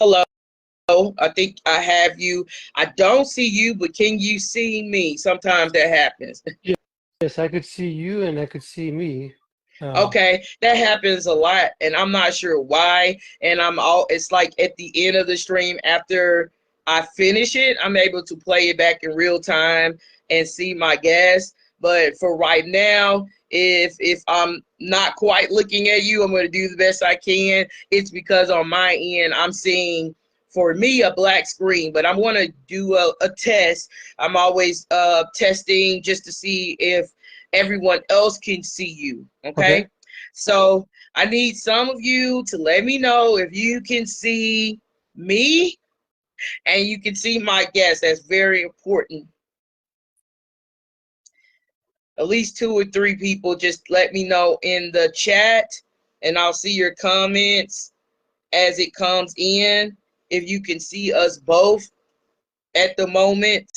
Hello. I think I have you. I don't see you, but can you see me? Sometimes that happens. Ye- Yes, I could see you and I could see me. Um, Okay, that happens a lot, and I'm not sure why. And it's like at the end of the stream after I finish it, I'm able to play it back in real time and see my guests. But for right now, if I'm not quite looking at you, I'm going to do the best I can. It's because on my end, I'm seeing for me a black screen, but I'm going to do a test. I'm always testing just to see if everyone else can see you. okay. Okay. So I need some of you to let me know if you can see me and you can see my guest. That's very important. At least two or three people just let me know in the chat and I'll see your comments as it comes in. If you can see us both at the moment.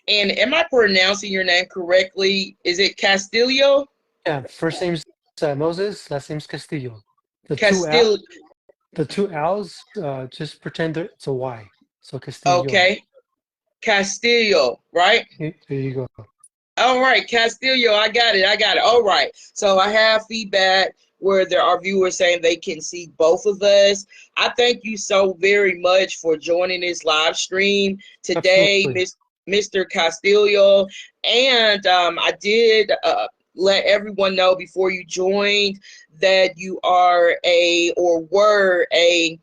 And am I pronouncing your name correctly? Is it Castillo? Yeah, first name's Moses, last name's Castillo. The two L, Castillo. the two L's, just pretend that it's a Y. So Castillo. Okay. Castillo, right? There you go. All right, Castillo, I got it. I got it. All right. So I have feedback where there are viewers saying they can see both of us. I thank you so very much for joining this live stream today, Absolutely. Mr. Castillo. And I did let everyone know before you joined that you are or were a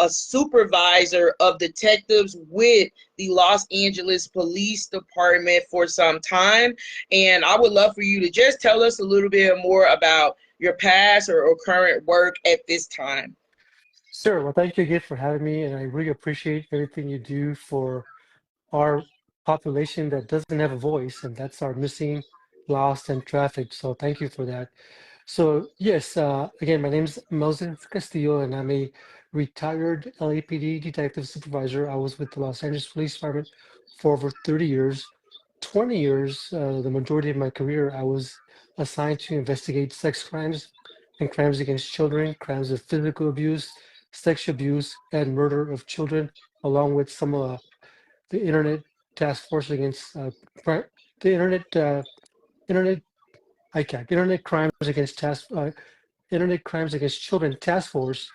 supervisor of detectives with the Los Angeles Police Department for some time. And I would love for you to just tell us a little bit more about your past or current work at this time. Sure. Well, thank you again for having me, and I really appreciate everything you do for our population that doesn't have a voice, and that's our missing, lost, and trafficked. So thank you for that. So yes, again, my name is Moses Castillo, and I'm a retired LAPD detective supervisor. I was with the Los Angeles Police Department for over 30 years. 20 years, the majority of my career, I was assigned to investigate sex crimes and crimes against children, crimes of physical abuse, sexual abuse, and murder of children, along with some the Internet Task Force against the Internet ICAC, Internet Crimes Against Children Task Force,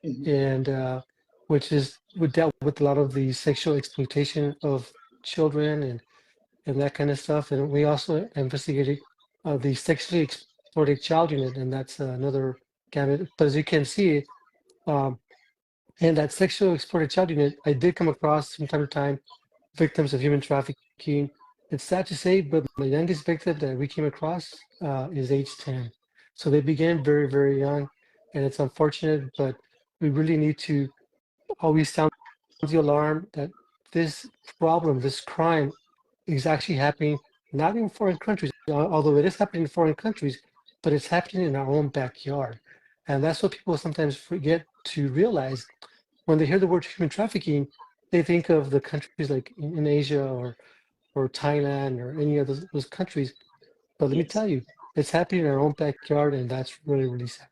Mhm. and which is would dealt with a lot of the sexual exploitation of children and that kind of stuff. And we also investigated the sexually exploited child unit, and that's another gamut. But as you can see, um, in that sexual exploited child unit, I did come across from time to time victims of human trafficking. It's sad to say, but my youngest victim that we came across is age 10. So they began very, very young, and it's unfortunate, but we really need to always sound the alarm that this problem, this crime, is actually happening not in foreign countries, although it is happening in foreign countries, but it's happening in our own backyard. And that's what people sometimes forget to realize when they hear the word human trafficking, they think of the countries like in Asia or Thailand or any of those countries. But let me Yes. tell you, it's happening in our own backyard, and that's really, really sad.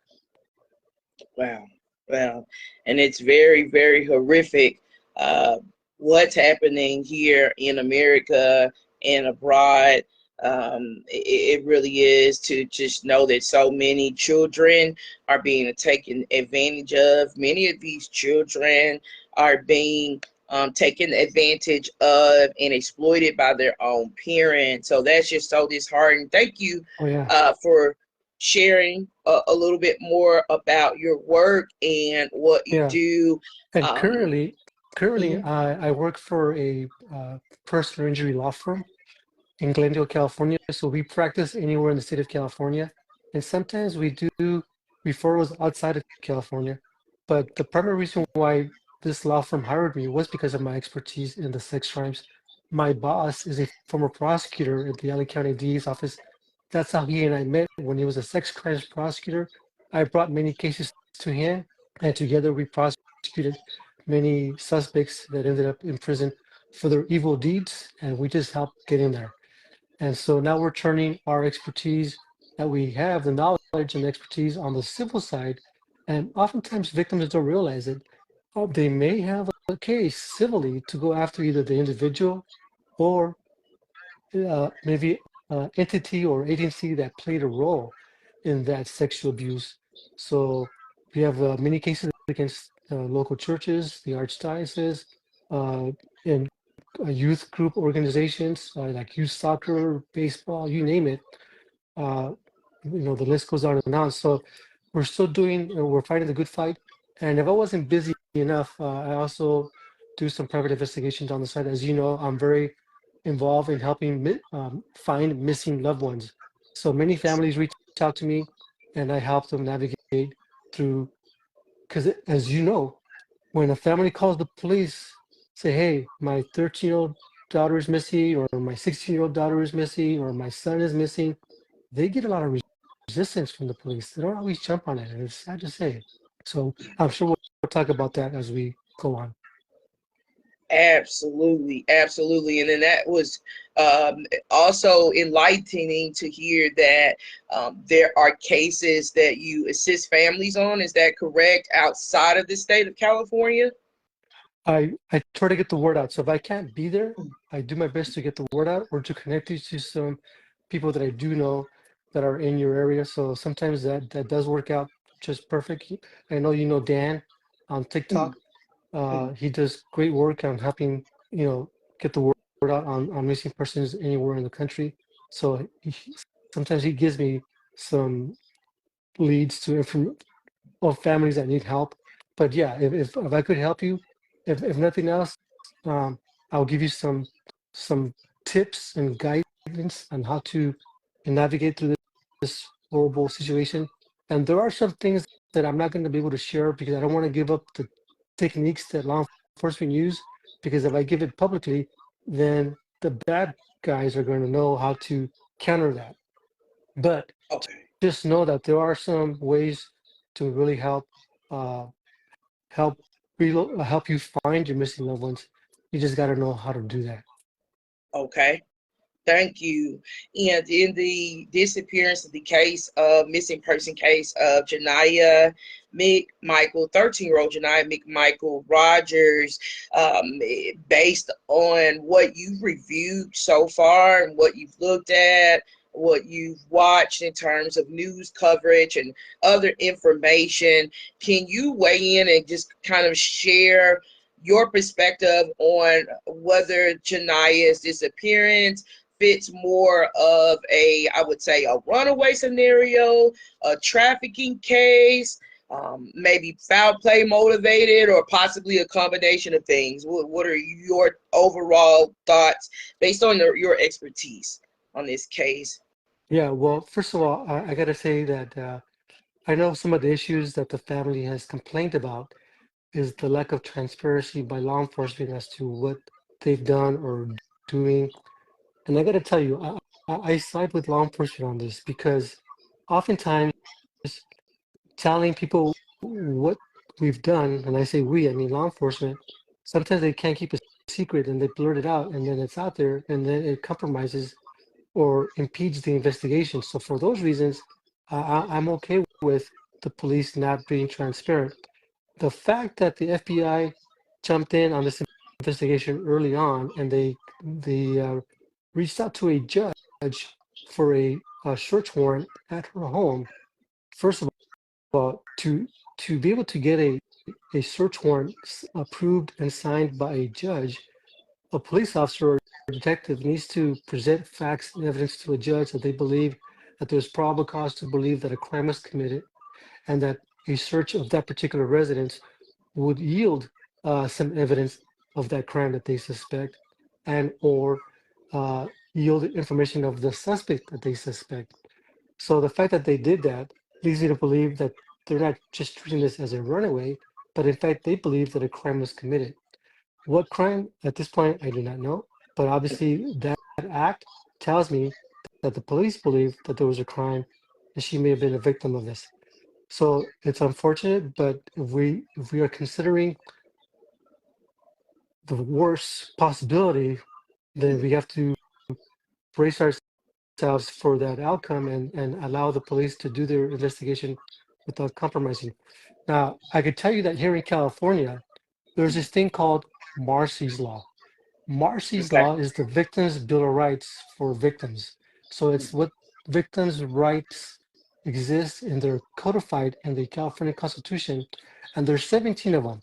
Wow. Wow. And it's very, very horrific uh, what's happening here in America and abroad. It really is to just know that so many children are being taken advantage of. Many of these children are being taken advantage of and exploited by their own parents. So that's just so disheartening. Thank you Oh yeah, for sharing a little bit more about your work and what you yeah. do. And Um, currently, mhm. I work for a personal injury law firm in Glendale, California. So we practice anywhere in the state of California, and sometimes we do referrals outside of California. But the primary reason why this law firm hired me was because of my expertise in the sex crimes. My boss is a former prosecutor at the LA County DA's office. That's how he and I met when he was a sex crimes prosecutor. I brought many cases to him, and together we prosecuted many suspects that ended up in prison for their evil deeds, and we just helped get in there. And so now we're turning our expertise that we have, the knowledge knowledge and expertise on the civil side, and oftentimes victims don't realize it. They may have a case civilly to go after either the individual or maybe entity or agency that played a role in that sexual abuse. So we have many cases against local churches, the archdiocese, and youth group organizations like youth soccer, baseball, you name it. Uh, the list goes on and on. So we're still doing, we're fighting the good fight. And if I wasn't busy enough, I also do some private investigations on the side. As you know, I'm very involved in helping find missing loved ones. So many families reach out to me and I help them navigate through, because as you know, when a family calls the police, say, hey, my 13-year-old daughter is missing, or my 16-year-old daughter is missing, or my son is missing, they get a lot of resistance from the police. They don't always jump on it, and it's sad to say. So I'm sure we'll talk about that as we go on. Absolutely, absolutely. And then that was also enlightening to hear that there are cases that you assist families on. Is that correct? Outside of the state of California? I try to get the word out. So if I can't be there, I do my best to get the word out or to connect you to some people that I do know that are in your area. So sometimes that does work out just perfect. I know you know Dan on TikTok. He does great work on helping, get the word out on missing persons anywhere in the country. So sometimes he gives me some leads to of families that need help. But yeah, if I could help you, if nothing else, um, I'll give you some tips and guidance on how to navigate through this horrible situation. And there are some things that I'm not going to be able to share because I don't want to give up the techniques that law enforcement use. Because if I give it publicly, then the bad guys are going to know how to counter that. But Okay. just know that there are some ways to really uh, help help you find your missing loved ones. You just got to know how to do that. Okay. Thank you. And in the disappearance of the case of missing person case of Ja'Niyah McMichael, 13-year-old Ja'Niyah McMichael Rogers, based on what you've reviewed so far and what you've looked at, what you've watched in terms of news coverage and other information, can you weigh in and just kind of share your perspective on whether Ja'Niyah's disappearance fits more of I would say, a runaway scenario, a trafficking case, maybe foul play motivated, or possibly a combination of things? What are your overall thoughts based on your expertise on this case? Yeah, well, first of all, I got to say that I know some of the issues that the family has complained about is the lack of transparency by law enforcement as to what they've done or doing. And I got to tell you, I side with law enforcement on this because oftentimes telling people what we've done, and I say we, I mean law enforcement, sometimes they can't keep a secret and they blurt it out and then it's out there and then it compromises or impedes the investigation. So for those reasons, I'm okay with the police not being transparent. The fact that the FBI jumped in on this investigation early on and they reached out to a judge for a search warrant at her home. First of all, to be able to get a search warrant approved and signed by a judge, a police officer or a detective needs to present facts and evidence to a judge that they believe that there's probable cause to believe that a crime was committed and that a search of that particular residence would yield some evidence of that crime that they suspect and or yield information of the suspect that they suspect. So the fact that they did that leads me to believe that they're not just treating this as a runaway, but in fact they believe that a crime was committed. What crime at this point I do not know, but obviously that act tells me that the police believe that there was a crime and she may have been a victim of this. So it's unfortunate, but if we are considering the worst possibility, then we have to brace ourselves themselves for that outcome and allow the police to do their investigation without compromising. Now, I could tell you that here in California, there's this thing called Marsy's Law. Marsy's Okay. Law is the Victims' Bill of Rights for victims. So it's what victims' rights exist and they're codified in the California Constitution, and there's 17 of them.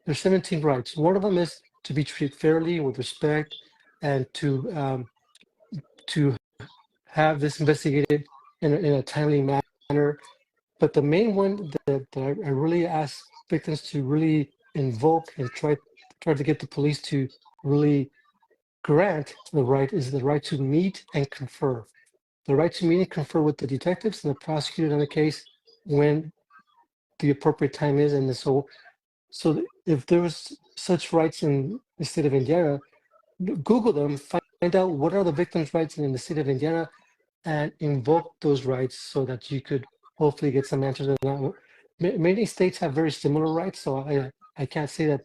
There's 17 rights. One of them is to be treated fairly with respect and to have this investigated in a timely manner. But the main one that I really ask victims to really invoke and try to get the police to really grant the right is the right to meet and confer. The right to meet and confer with the detectives and the prosecutor on the case when the appropriate time is. And so if there was such rights in the state of Indiana, Google them, find out what are the victims' rights in the state of Indiana, and invoke those rights so that you could hopefully get some answers. Many states have very similar rights, so I can't say that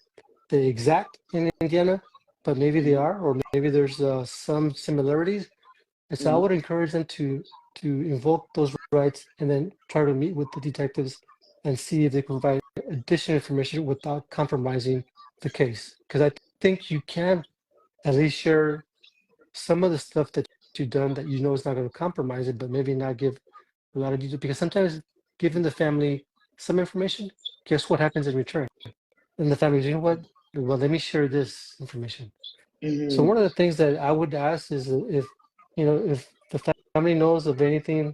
they exact in Indiana, but maybe they are, or maybe there's some similarities. And so I would encourage them to invoke those rights and then try to meet with the detectives and see if they can provide additional information without compromising the case. Because I think you can at least share some of the stuff that you've done that you know is not going to compromise it, but maybe not give a lot of detail. Because sometimes giving the family some information, guess what happens in return? And the family, you know what? Well, let me share this information. So Mm-hmm. one of the things that I would ask is if if the family knows of anything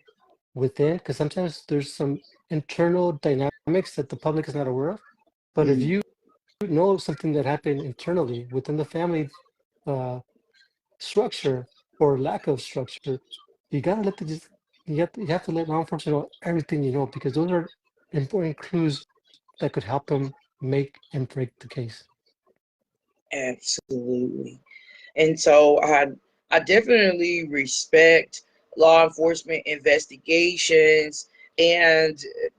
within, because sometimes there's some internal dynamics that the public is not aware of. But if you know something that happened internally within the family uh, structure or lack of structure, you gotta let the you have to let law enforcement know everything you know because those are important clues that could help them make and break the case. Absolutely. And so I definitely respect law enforcement investigations, and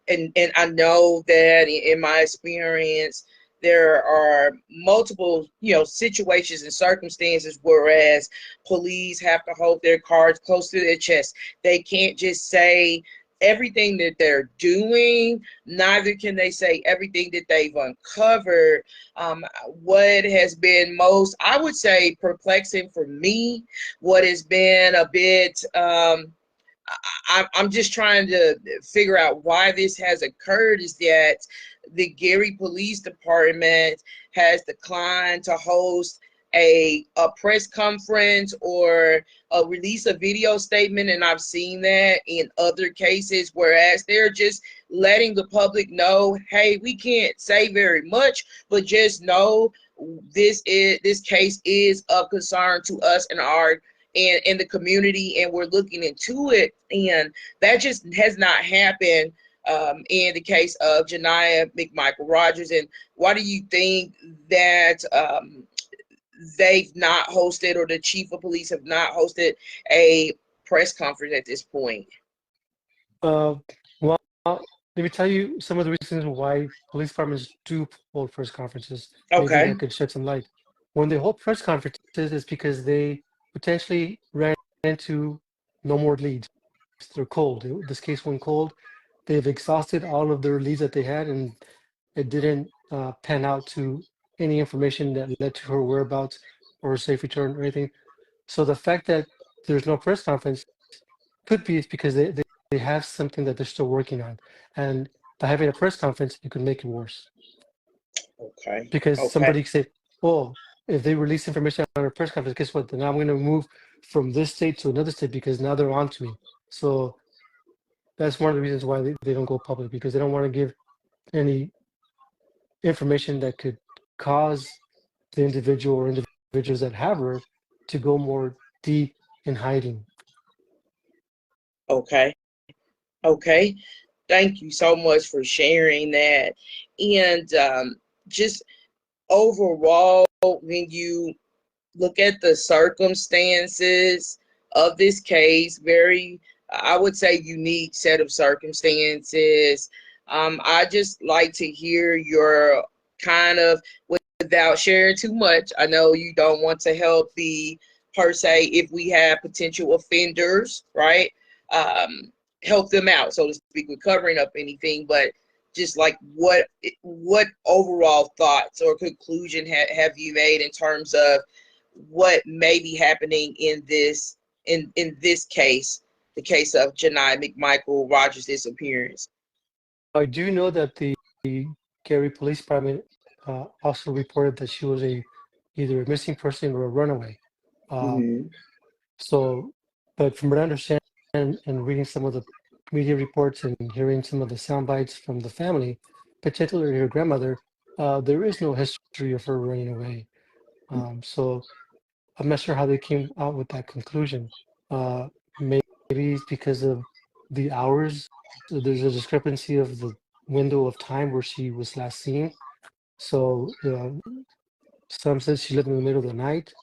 and I know that in my experience there are multiple situations and circumstances whereas police have to hold their cards close to their chest. They can't just say everything that they're doing, neither can they say everything that they've uncovered. What has been most, I would say, perplexing for me, what has been a bit, I'm just trying to figure out why this has occurred, is that the Gary Police Department has declined to host a press conference or release a video statement, and I've seen that in other cases, whereas they're just letting the public know, hey, we can't say very much, but just know this case is of concern to us and our in the community, and we're looking into it. And that just has not happened in the case of Ja'Niyah McMichael Rogers. And why do you think that they've not hosted, or the chief of police have not hosted a press conference at this point? Well, let me tell you some of the reasons why police departments do hold press conferences. Maybe Okay. that could shed some light. When they hold press conferences, it's because they potentially ran into no more leads. They're cold. This case went cold. They've exhausted all of their leads that they had, and it didn't pan out to any information that led to her whereabouts or safe return or anything. So the fact that there's no press conference could be because they have something that they're still working on. And by having a press conference, it could make it worse. Okay. Because Okay. somebody said, oh, if they release information on a press conference, guess what? Then I'm going to move from this state to another state because now they're on to me. So that's one of the reasons why they don't go public, because they don't want to give any information that could cause the individual or individuals that have her to go more deep in hiding. Okay. Okay. Thank you so much for sharing that. And just overall, when you look at the circumstances of this case, very, I would say, unique set of circumstances. I just like to hear your kind of, without sharing too much. I know you don't want to help the per se, if we have potential offenders, right? Help them out, so to speak, with covering up anything. But just like what overall thoughts or conclusion have you made in terms of what may be happening in this case, the case of Ja'Niyah McMichael Rogers' disappearance? I do know that the Gary Police Department also reported that she was either a missing person or a runaway. Mm-hmm. So, but from what I understand and reading some of the media reports and hearing some of the sound bites from the family, particularly her grandmother, there is no history of her running away. So I'm not sure how they came out with that conclusion. Maybe it's because of the hours. So there's a discrepancy of the window of time where she was last seen. So some says she lived in the middle of the night,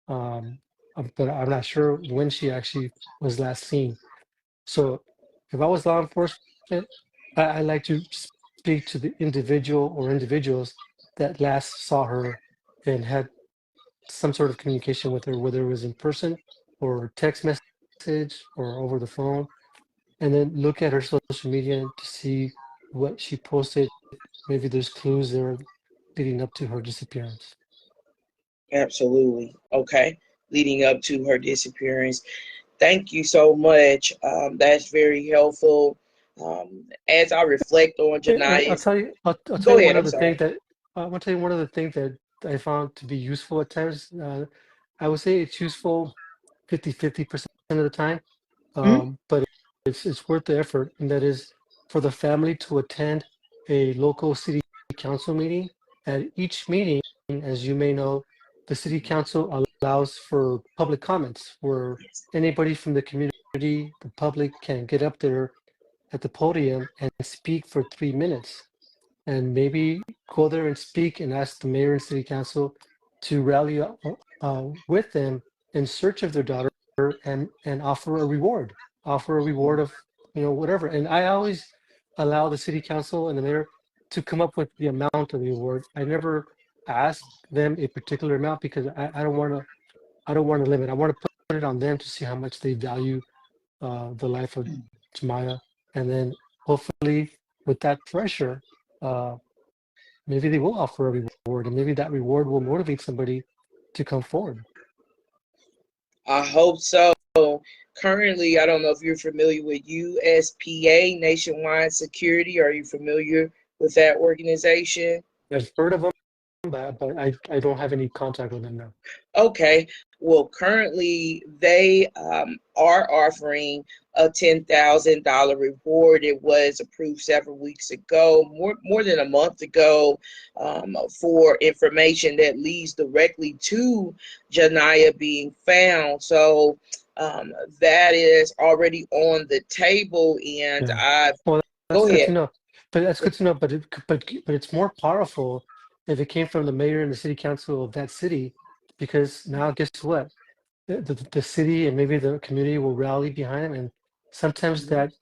but I'm not sure when she actually was last seen. So if I was law enforcement, I like to speak to the individual or individuals that last saw her and had some sort of communication with her, whether it was in person or text message or over the phone, and then look at her social media to see what she posted. Maybe there's clues there leading up to her disappearance. Absolutely. Okay. Leading up to her disappearance. Thank you so much. That's very helpful. As I reflect on I'll Ja'Niyah's, tell you. I'll tell go you ahead. one I'm other thing sorry. that I want to tell you one other thing that I found to be useful at times. I would say it's useful 50% of the time, Mhm. but it's worth the effort, and that is for the family to attend a local city council meeting. At each meeting, as you may know, the city council allows for public comments where anybody from the community, the public, can get up there at the podium and speak for 3 minutes, and maybe go there and speak and ask the mayor and city council to rally with them in search of their daughter, and offer a reward of whatever. And I always allow the city council and the mayor to come up with the amount of the award. I never ask them a particular amount because I don't want to limit. I want to put it on them to see how much they value the life of Ja'Niyah, and then hopefully with that pressure, uh, maybe they will offer a reward, and maybe that reward will motivate somebody to come forward. I hope so. Currently, I don't know if you're familiar with USPA, Nationwide Security. Are you familiar with that organization? I've heard of them, but I don't have any contact with them now. Okay. Well, currently they are offering a $10,000 reward. It was approved several weeks ago, more than a month ago, for information that leads directly to Ja'Niyah being found. So that is already on the table, and Yeah. I've Well, that's go good ahead. to know. But that's good to know. But it's more powerful if it came from the mayor and the city council of that city, because now guess what? The city and maybe the community will rally behind him, and sometimes that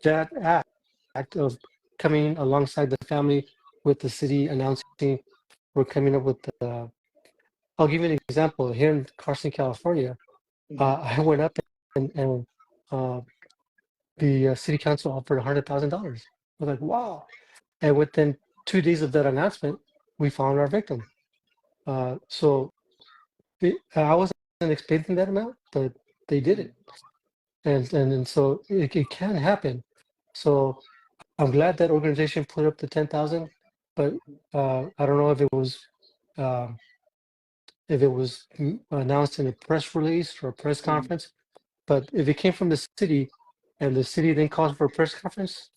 act of coming alongside the family with the city announcing we're coming up with the. I'll give you an example. Here in Carson, California, I went up and uh, the city council offered $100,000. I was like, wow. And within 2 days of that announcement, we found our victim. So I wasn't expecting that amount, but they did it. And so it can happen. So I'm glad that organization put up the 10,000, but I don't know um, if it was announced in a press release or a press conference. But if it came from the city, and the city then calls for a press conference,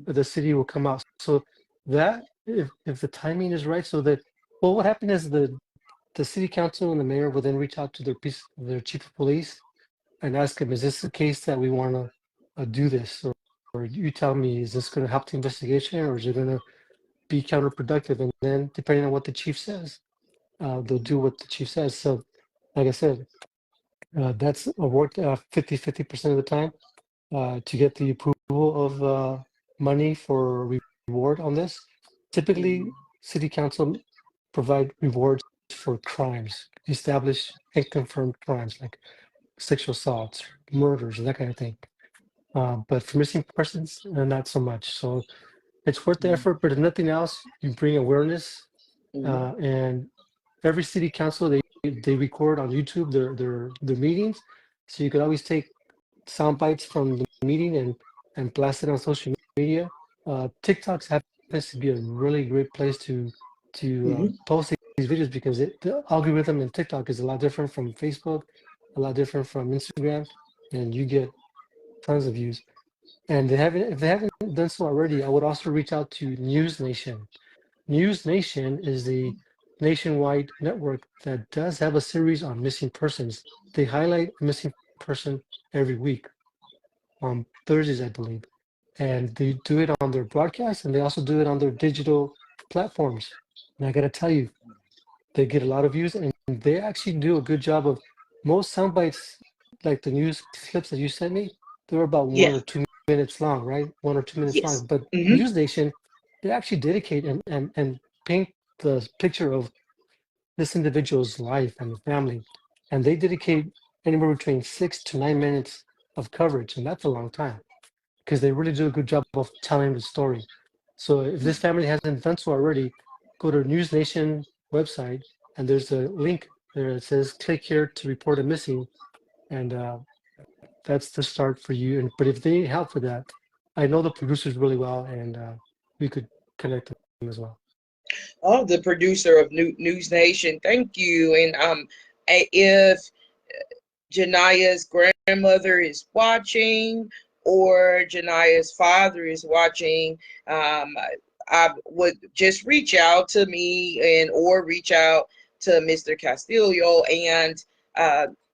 the city will come out. So that if the timing is right, so that, well, what happened is the city council and the mayor will then reach out to their chief of police and ask him, is this the case that we want to do this, or you tell me, is this going to help the investigation, or is it going to be counterproductive? And then depending on what the chief says, they'll do what the chief says. So like I said, that's a work 50% of the time to get the approval of money for reward on this. Typically, city council provide rewards for crimes, established and confirmed crimes like sexual assaults, murders, and that kind of thing. But for missing persons, not so much. So it's worth the effort. But if nothing else, you bring awareness. Mhm. And every city council, they record on YouTube their meetings, so you could always take sound bites from the meeting and blast it on social media. TikToks happens to be a really great place to Mhm. post these videos because the algorithm in TikTok is a lot different from Facebook, a lot different from Instagram, and you get tons of views. And if they haven't done so already, I would also reach out to News Nation. News Nation is the nationwide network that does have a series on missing persons. They highlight a missing person every week on Thursdays, I believe. And they do it on their broadcast and they also do it on their digital platforms. And I got to tell you, they get a lot of views and they actually do a good job of most sound bites, like the news clips that you sent me, they're about Yeah. 1 or 2 minutes long, right? 1 or 2 minutes Yes. long. But Mhm. News Nation, they actually dedicate and paint the picture of this individual's life and the family. And they dedicate anywhere between 6 to 9 minutes of coverage. And that's a long time because they really do a good job of telling the story. So if this family hasn't done so already, go to News Nation website and there's a link there that says click here to report a missing. And that's the start for you. And but if they need help with that, I know the producers really well and we could connect them as well. Oh, the producer of News Nation. Thank you. And if Ja'Niyah's grandmother is watching or Ja'Niyah's father is watching, I would just reach out to me and or reach out to Mr. Castillo, and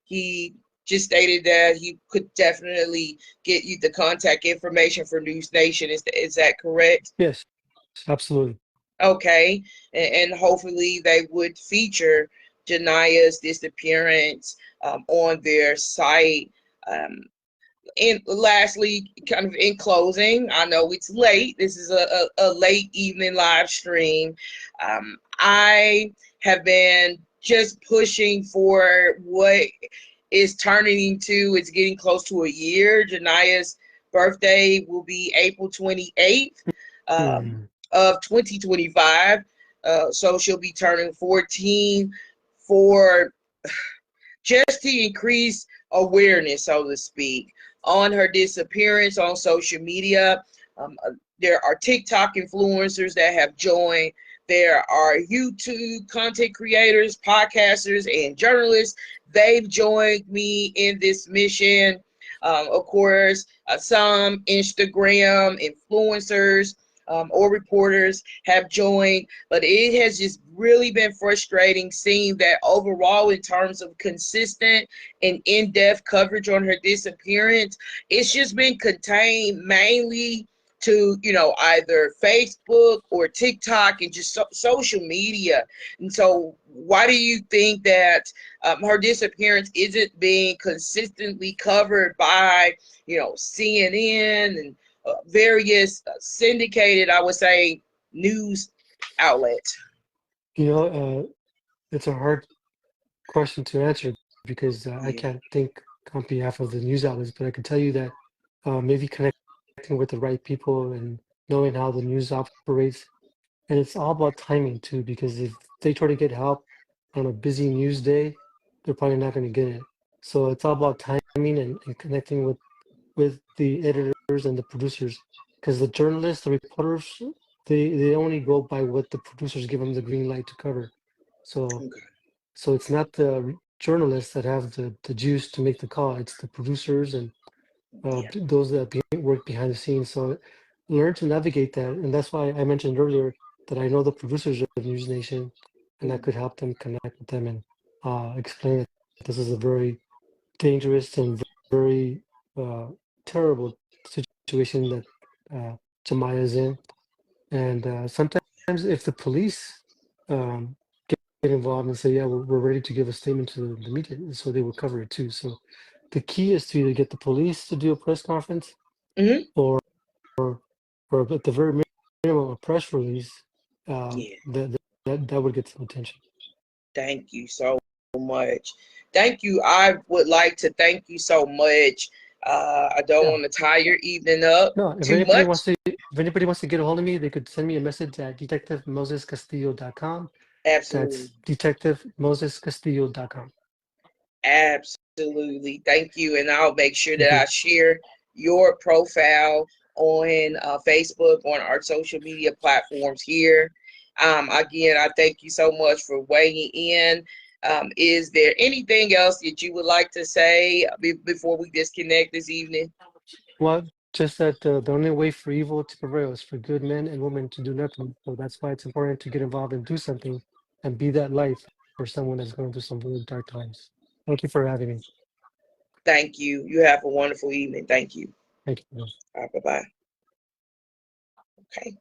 he just stated that he could definitely get you the contact information for News Nation. Is that correct? Yes, absolutely. Okay, and hopefully they would feature Ja'Niyah's disappearance on their site. Um, and lastly, kind of in closing, I know it's late. This is a late evening live stream. I have been just pushing for what is turning into, it's getting close to a year. Ja'Niyah's birthday will be April 28th. Mm. Of 2025. So she'll be turning 14 for just to increase awareness, so to speak, on her disappearance on social media. There are TikTok influencers that have joined. There are YouTube content creators, podcasters, and journalists. They've joined me in this mission. Of course, some Instagram influencers or reporters have joined, but it has just really been frustrating seeing that overall, in terms of consistent and in-depth coverage on her disappearance, it's just been contained mainly to either Facebook or TikTok and just social media. And so why do you think that her disappearance isn't being consistently covered by CNN and various syndicated, I would say, news outlets? You know, it's a hard question to answer because I Yeah. can't think on behalf of the news outlets, but I can tell you that maybe connecting with the right people and knowing how the news operates. And it's all about timing too, because if they try to get help on a busy news day, they're probably not going to get it. So it's all about timing and connecting with the editors and the producers, because the journalists, the reporters, they only go by what the producers give them the green light to cover. So Okay. so it's not the journalists that have the juice to make the call. It's the producers and Yeah. those that work behind the scenes. So learn to navigate that, and that's why I mentioned earlier that I know the producers of News Nation, and I Mhm. could help them connect with them and explain that this is a very dangerous and very uh, terrible situation that uh, Ja'Niyah is in. And sometimes if the police um, get involved and say, yeah, we're ready to give a statement to the media, and so they will cover it too. So the key is to either get the police to do a press conference Mhm. or or at the very minimum a press release Yeah. that would get some attention. Thank you so much. Thank you. I would like to thank you so much. I don't Yeah. want to tie your evening up No, too much. if anybody wants to get a hold of me, they could send me a message at detectivemosescastillo.com. Absolutely. That's detectivemosescastillo.com. Absolutely. Thank you. And I'll make sure Thank that I you. share your profile on Facebook, on our social media platforms here. Again, I thank you so much for weighing in. Is there anything else that you would like to say before we disconnect this evening? Well, just that the only way for evil to prevail is for good men and women to do nothing. So that's why it's important to get involved and do something and be that light for someone that's going through some really dark times. Thank you for having me. Thank you. You have a wonderful evening. Thank you. Thank you. Bye bye. Okay.